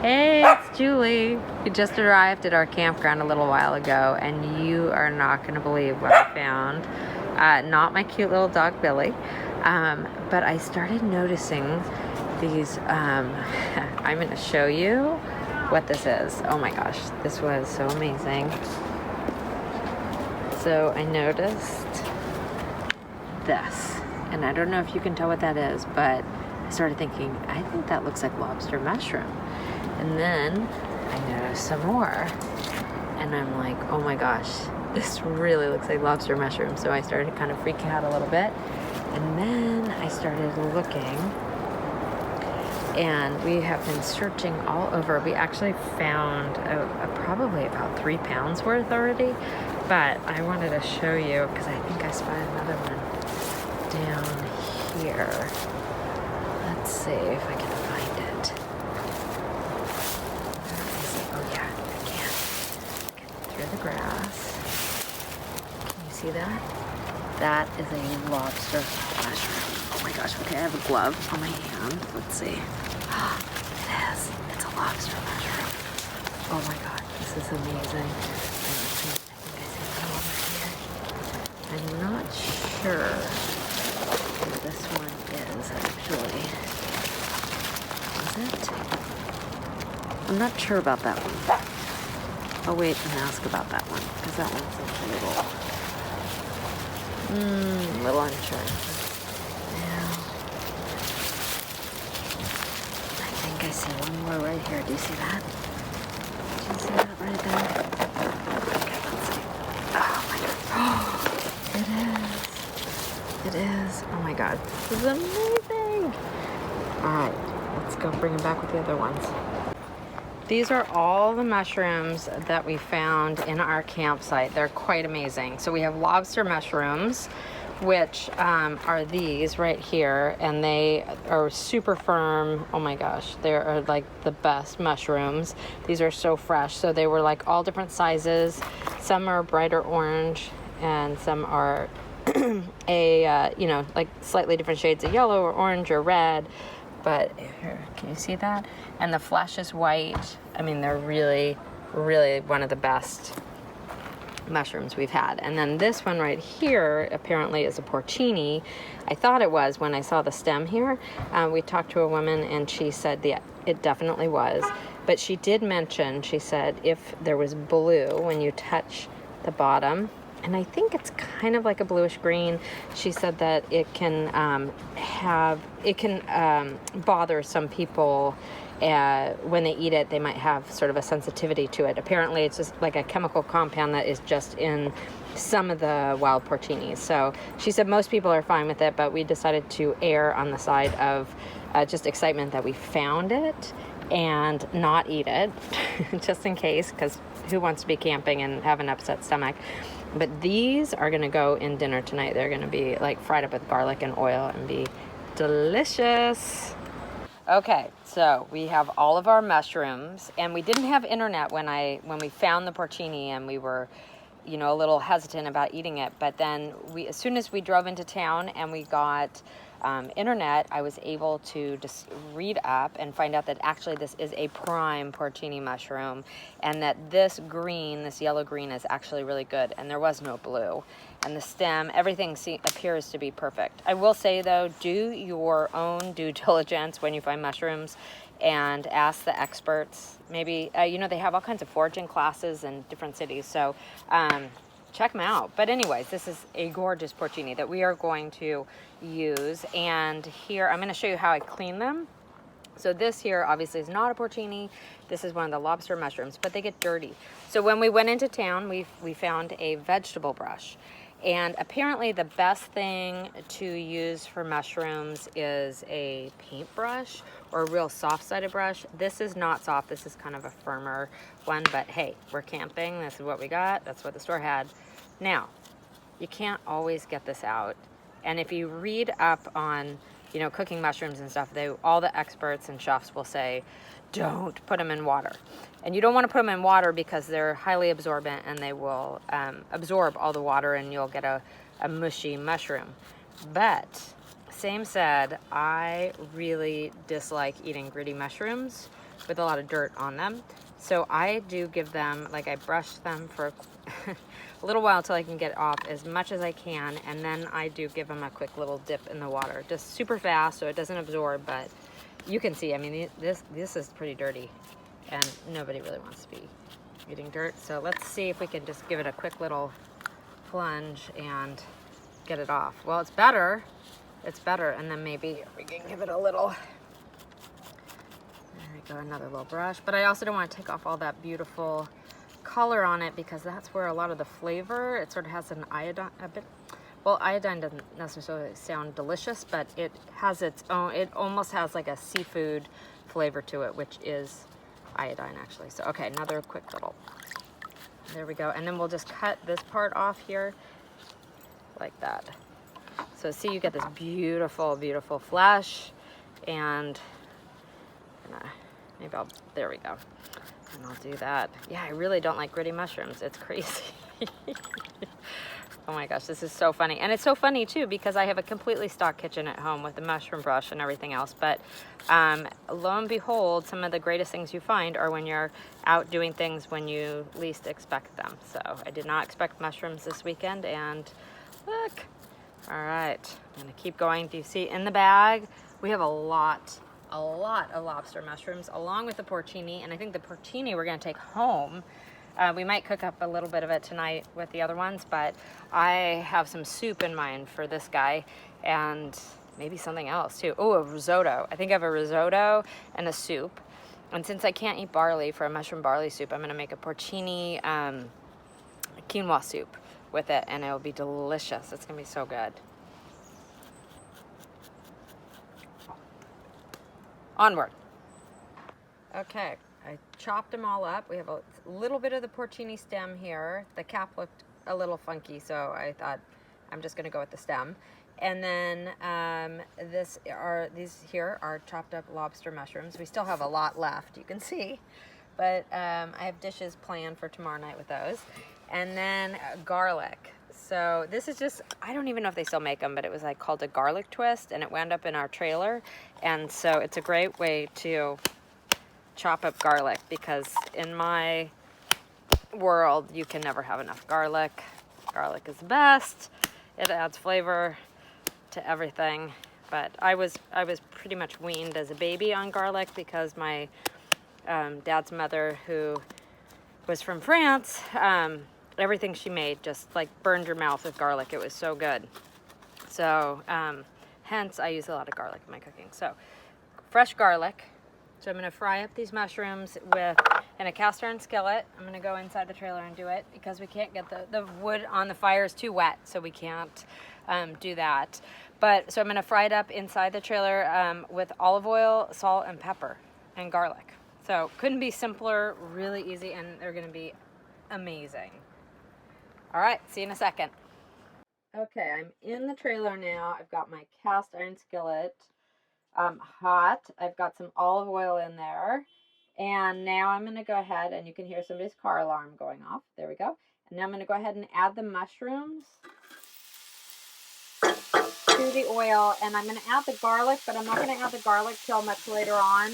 Hey, it's Julie. We just arrived at our campground a little while ago, and you are not going to believe what I found. Not my cute little dog, Billy, but I started noticing these. I'm going to show you what this is. Oh my gosh, this was so amazing. So I noticed this, and I don't know if you can tell what that is, but I started thinking, I think that looks like lobster mushroom. And then I noticed some more, and I'm like, oh my gosh, this really looks like lobster mushroom. So I started kind of freaking out a little bit, and then I started looking, and we have been searching all over. We actually found probably about 3 pounds worth already, but I wanted to show you because I think I spotted another one down here. Let's see if I can find it. Oh yeah, I can. Get through the grass. Can you see that? That is a lobster mushroom. Oh my gosh, okay, I have a glove on my hand. Let's see. Oh, it is. It's a lobster mushroom. Oh my god, this is amazing. I think I see one over here. I'm not sure what this one is actually. Is it? I'm not sure about that one. I'll wait and ask about that one, because that one's a little unsure. Yeah. I think I see one more right here. Do you see that? Do you see that right there? Okay, let's see. Oh my god. It is. Oh my god. This is amazing. Alright, let's go bring them back with the other ones. These are all the mushrooms that we found in our campsite. They're quite amazing. So we have lobster mushrooms, which are these right here, and they are super firm. Oh my gosh, they are like the best mushrooms. These are so fresh. So they were like all different sizes. Some are brighter orange, and some are like slightly different shades of yellow or orange or red. But here, can you see that? And the flesh is white. I mean, they're really, really one of the best mushrooms we've had. And then this one right here apparently is a porcini. I thought it was when I saw the stem here. We talked to a woman and she said, yeah, it definitely was. But she did mention, she said, if there was blue when you touch the bottom, and I think it's kind of like a bluish green. She said that it can bother some people when they eat it. They might have sort of a sensitivity to it. Apparently, it's just like a chemical compound that is just in some of the wild porcinis. So she said most people are fine with it, but we decided to err on the side of just excitement that we found it and not eat it, just in case, because who wants to be camping and have an upset stomach? But these are going to go in dinner tonight. They're going to be like fried up with garlic and oil and be delicious. Okay, so we have all of our mushrooms, and we didn't have internet when we found the porcini, and we were, a little hesitant about eating it. But then as soon as we drove into town and we got internet, I was able to just read up and find out that actually this is a prime porcini mushroom, and that this yellow green is actually really good, and there was no blue. And the stem, everything appears to be perfect. I will say though, do your own due diligence when you find mushrooms and ask the experts. Maybe, they have all kinds of foraging classes in different cities, so check them out. But anyways, this is a gorgeous porcini that we are going to use. And here, I'm going to show you how I clean them. So this here obviously is not a porcini. This is one of the lobster mushrooms, but they get dirty. So when we went into town, we found a vegetable brush. And apparently the best thing to use for mushrooms is a paintbrush or a real soft-sided brush. This is not soft. This is kind of a firmer one, but hey, we're camping. This is what we got. That's what the store had. Now, you can't always get this out. And if you read up on, cooking mushrooms and stuff, all the experts and chefs will say, don't put them in water. And you don't want to put them in water because they're highly absorbent and they will absorb all the water and you'll get a mushy mushroom. But same said, I really dislike eating gritty mushrooms. with a lot of dirt on them. So I do give them, like I brush them for a little while till I can get off as much as I can, and then I do give them a quick little dip in the water, just super fast so it doesn't absorb. But you can see, I mean, this is pretty dirty, and nobody really wants to be eating dirt. So let's see if we can just give it a quick little plunge and get it off. Well, it's better, and then maybe we can give it a little, there we go, another little brush. But I also don't want to take off all that beautiful color on it, because that's where a lot of the flavor, it sort of has an iodine, a bit, well, iodine doesn't necessarily sound delicious, but it has its own, it almost has like a seafood flavor to it, which is iodine actually. So okay, another quick little, there we go. And then we'll just cut this part off here like that. So see, you get this beautiful, beautiful flesh, and maybe I'll, there we go. And I'll do that. Yeah, I really don't like gritty mushrooms. It's crazy. Oh my gosh, this is so funny. And it's so funny too, because I have a completely stocked kitchen at home with a mushroom brush and everything else. But lo and behold, some of the greatest things you find are when you're out doing things when you least expect them. So I did not expect mushrooms this weekend, and look. All right, I'm gonna keep going. Do you see in the bag? We have a lot of lobster mushrooms along with the porcini, and I think the porcini we're gonna take home. We might cook up a little bit of it tonight with the other ones, but I have some soup in mind for this guy, and maybe something else too. Oh, a risotto. I think I have a risotto and a soup. And since I can't eat barley for a mushroom barley soup, I'm gonna make a porcini quinoa soup with it, and it'll be delicious. It's gonna be so good. Onward. Okay, I chopped them all up. We have a little bit of the porcini stem here. The cap looked a little funky, so I thought I'm just gonna go with the stem. And then these here are chopped up lobster mushrooms. We still have a lot left, you can see. But I have dishes planned for tomorrow night with those. And then garlic. So this is just, I don't even know if they still make them, but it was like called a garlic twist, and it wound up in our trailer. And so it's a great way to chop up garlic, because in my world, you can never have enough garlic. Garlic is the best. It adds flavor to everything. But I was pretty much weaned as a baby on garlic, because my dad's mother, who was from France, everything she made just like burned your mouth with garlic. It was so good. So hence I use a lot of garlic in my cooking. So fresh garlic. So I'm going to fry up these mushrooms in a cast iron skillet. I'm going to go inside the trailer and do it, because we can't get the wood on the fire is too wet, so we can't do that. But so I'm going to fry it up inside the trailer with olive oil, salt, and pepper, and garlic. So couldn't be simpler, really easy, and they're going to be amazing. All right, see you in a second. Okay, I'm in the trailer now. I've got my cast iron skillet hot. I've got some olive oil in there. And now I'm going to go ahead, and you can hear somebody's car alarm going off. There we go. And now I'm going to go ahead and add the mushrooms to the oil. And I'm going to add the garlic, but I'm not going to add the garlic till much later on,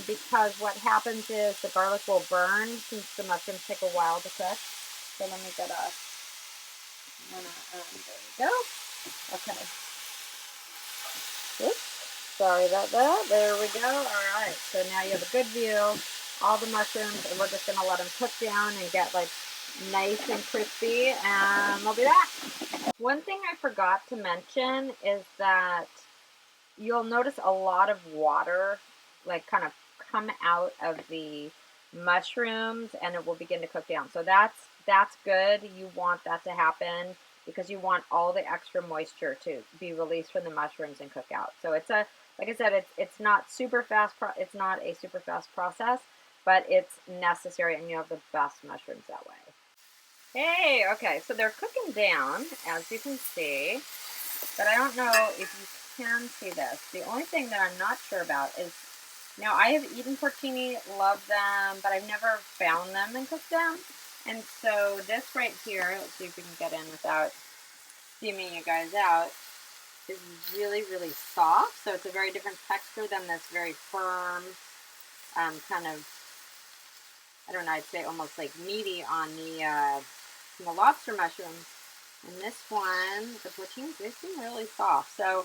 because what happens is the garlic will burn since the mushrooms take a while to cook. So let me get there we go. Okay. Oops. Sorry about that. There we go. All right. So now you have a good view, all the mushrooms, and we're just going to let them cook down and get like nice and crispy, and we'll be back. One thing I forgot to mention is that you'll notice a lot of water like kind of come out of the mushrooms, and it will begin to cook down. So that's good. You want that to happen, because you want all the extra moisture to be released from the mushrooms and cook out. So it's a, like I said, it's not super fast. It's not a super fast process, but it's necessary, and you have the best mushrooms that way. Hey, okay, so they're cooking down, as you can see, but I don't know if you can see this. The only thing that I'm not sure about is, now I have eaten porcini, love them, but I've never found them and cooked them. And so this right here, let's see if we can get in without steaming you guys out, is really, really soft. So it's a very different texture than this very firm kind of, I don't know, I'd say almost like meaty on the lobster mushrooms. And this one, the porcinis, they seem really soft. So,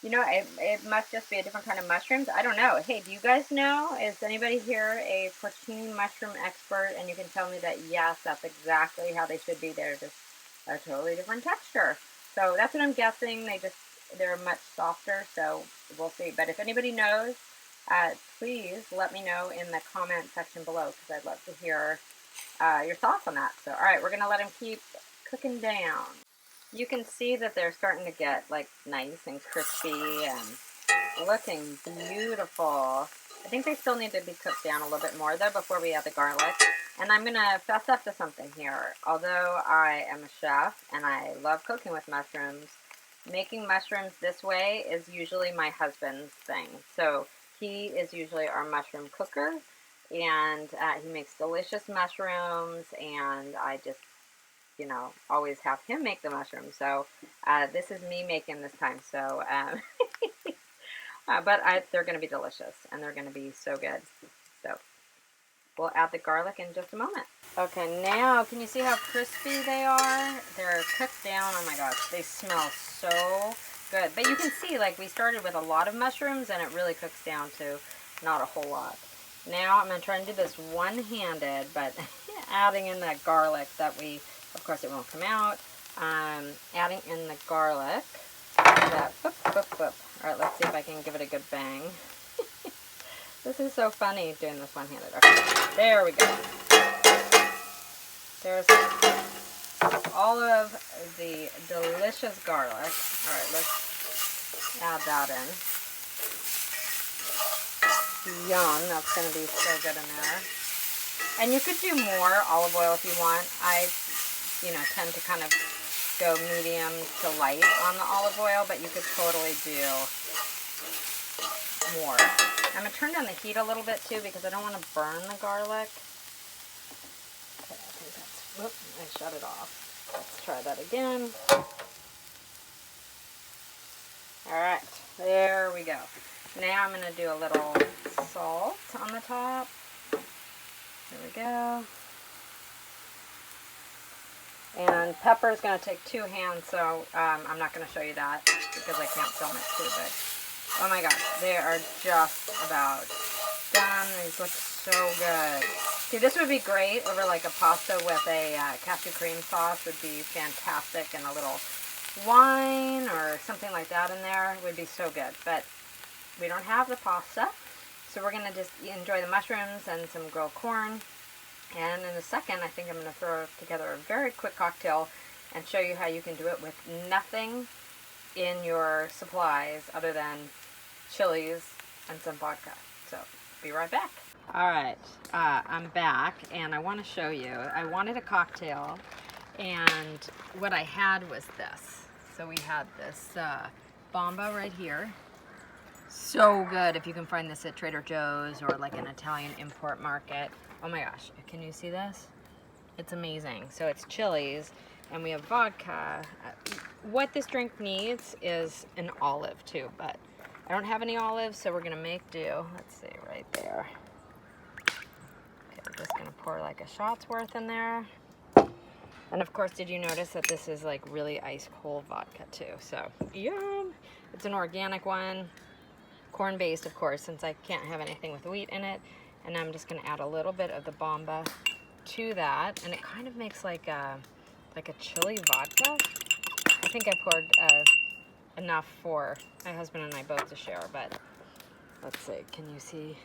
you know, it must just be a different kind of mushrooms. I don't know. Hey, do you guys know? Is anybody here a porcini mushroom expert? And you can tell me that, yes, that's exactly how they should be. They're just a totally different texture. So that's what I'm guessing. They're much softer. So we'll see. But if anybody knows, please let me know in the comment section below, because I'd love to hear your thoughts on that. So, all right, we're going to let them keep cooking down. You can see that they're starting to get like nice and crispy and looking beautiful. I think they still need to be cooked down a little bit more though before we add the garlic. And I'm going to fess up to something here. Although I am a chef and I love cooking with mushrooms, making mushrooms this way is usually my husband's thing. So he is usually our mushroom cooker, and he makes delicious mushrooms, and I just, you know, always have him make the mushrooms. So this is me making this time. So, but they're going to be delicious, and they're going to be so good. So we'll add the garlic in just a moment. Okay, now can you see how crispy they are? They're cooked down. Oh my gosh, they smell so good. But you can see, like, we started with a lot of mushrooms, and it really cooks down to not a whole lot. Now I'm going to try and do this one-handed, but adding in that garlic that we, of course it won't come out, adding in the garlic. That, boop, boop, boop. All right, let's see if I can give it a good bang. This is so funny doing this one-handed. Okay, there we go. There's all of the delicious garlic. All right, let's add that in. Yum, that's going to be so good in there. And you could do more olive oil if you want. I, you know, tend to kind of go medium to light on the olive oil, but you could totally do more. I'm going to turn down the heat a little bit too, because I don't want to burn the garlic. Okay, I think that's, whoop, I shut it off. Let's try that again. All right, there we go. Now I'm going to do a little salt on the top. There we go. And pepper is going to take 2 hands, so I'm not going to show you that because I can't film it too, but oh my gosh, they are just about done. These look so good. See, this would be great over like a pasta with a cashew cream sauce. Would be fantastic, and a little wine or something like that in there would be so good. But we don't have the pasta, so we're going to just enjoy the mushrooms and some grilled corn. And in a second, I think I'm going to throw together a very quick cocktail and show you how you can do it with nothing in your supplies other than chilies and some vodka. So, be right back. All right, I'm back, and I want to show you. I wanted a cocktail, and what I had was this. So we had this bomba right here. So good if you can find this at Trader Joe's or like an Italian import market. Oh my gosh, can you see this? It's amazing. So it's chilies, and we have vodka. What this drink needs is an olive too, but I don't have any olives, so we're gonna make do. Let's see, right there. Okay, we're just gonna pour like a shot's worth in there. And of course, did you notice that this is like really ice cold vodka too? So, yum! It's an organic one. Corn-based, of course, since I can't have anything with wheat in it. And I'm just going to add a little bit of the bomba to that, and it kind of makes like a chili vodka. I think I poured enough for my husband and I both to share, but let's see. Can you see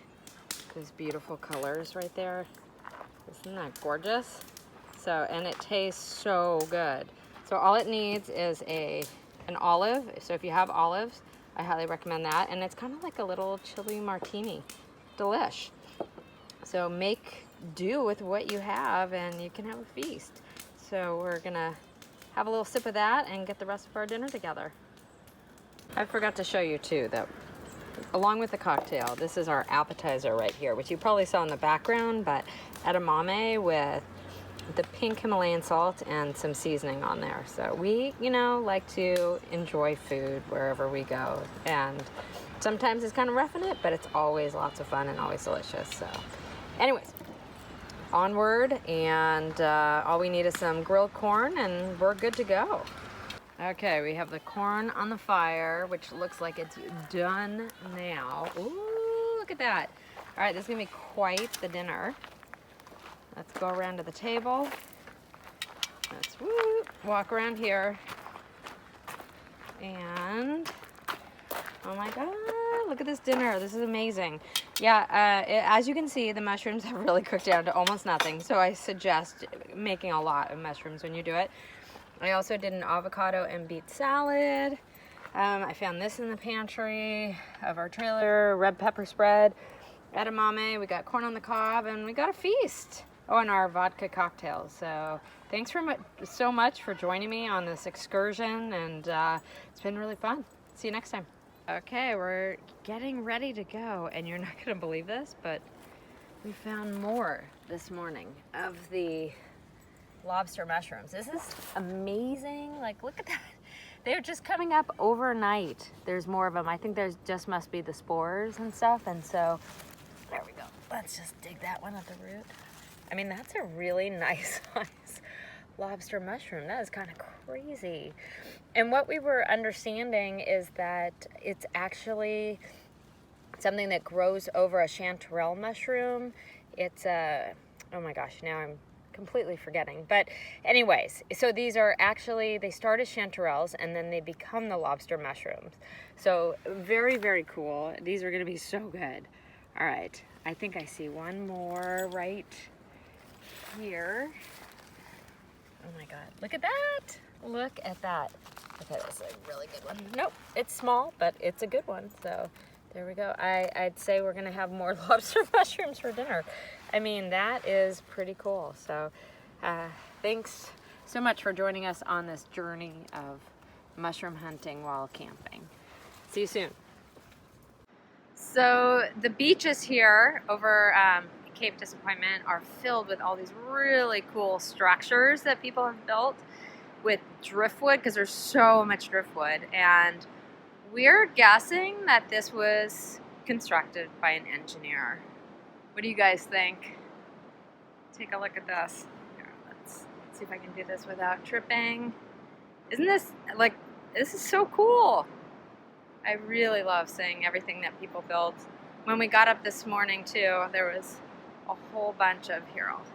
those beautiful colors right there? Isn't that gorgeous? So, and it tastes so good. So all it needs is an olive. So if you have olives, I highly recommend that. And it's kind of like a little chili martini. Delish. So make do with what you have, and you can have a feast. So we're gonna have a little sip of that and get the rest of our dinner together. I forgot to show you too that along with the cocktail, this is our appetizer right here, which you probably saw in the background, but edamame with the pink Himalayan salt and some seasoning on there. So we, you know, like to enjoy food wherever we go, and sometimes it's kind of roughing it, but it's always lots of fun and always delicious. So anyways, onward, and all we need is some grilled corn and we're good to go. Okay, we have the corn on the fire, which looks like it's done now. Ooh, look at that. All right, this is gonna be quite the dinner. Let's go around to the table. Let's walk around here. And, oh my God, look at this dinner. This is amazing. Yeah, as you can see, the mushrooms have really cooked down to almost nothing. So I suggest making a lot of mushrooms when you do it. I also did an avocado and beet salad. I found this in the pantry of our trailer, red pepper spread, edamame. We got corn on the cob, and we got a feast. Oh, and our vodka cocktails. So thanks so much for joining me on this excursion, and it's been really fun. See you next time. Okay, we're getting ready to go, and you're not gonna believe this, but we found more this morning of the lobster mushrooms. This is amazing. Like, look at that. They're just coming up overnight. There's more of them. I think there's just must be the spores and stuff. And so there we go. Let's just dig that one at the root. I mean, that's a really nice size lobster mushroom. That is kind of crazy. And what we were understanding is that it's actually something that grows over a chanterelle mushroom. It's a, oh my gosh, now I'm completely forgetting. But anyways, so these are actually, they start as chanterelles and then they become the lobster mushrooms. So very, very cool. These are going to be so good. All right. I think I see one more right here. Oh my God. Look at that. Look at that. Okay, that's a really good one. Nope, it's small, but it's a good one. So there we go. I'd say we're going to have more lobster mushrooms for dinner. I mean, that is pretty cool. So thanks so much for joining us on this journey of mushroom hunting while camping. See you soon. So the beaches here over Cape Disappointment are filled with all these really cool structures that people have built with driftwood, because there's so much driftwood, and we're guessing that this was constructed by an engineer. What do you guys think? Take a look at this. Here, let's see if I can do this without tripping. Isn't this, like, this is so cool. I really love seeing everything that people built. When we got up this morning too, there was a whole bunch of, here I'll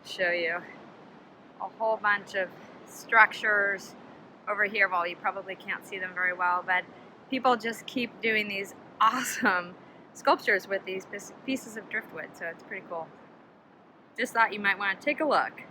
show you, a whole bunch of structures over here. Well, you probably can't see them very well, but people just keep doing these awesome sculptures with these pieces of driftwood, so it's pretty cool. Just thought you might want to take a look.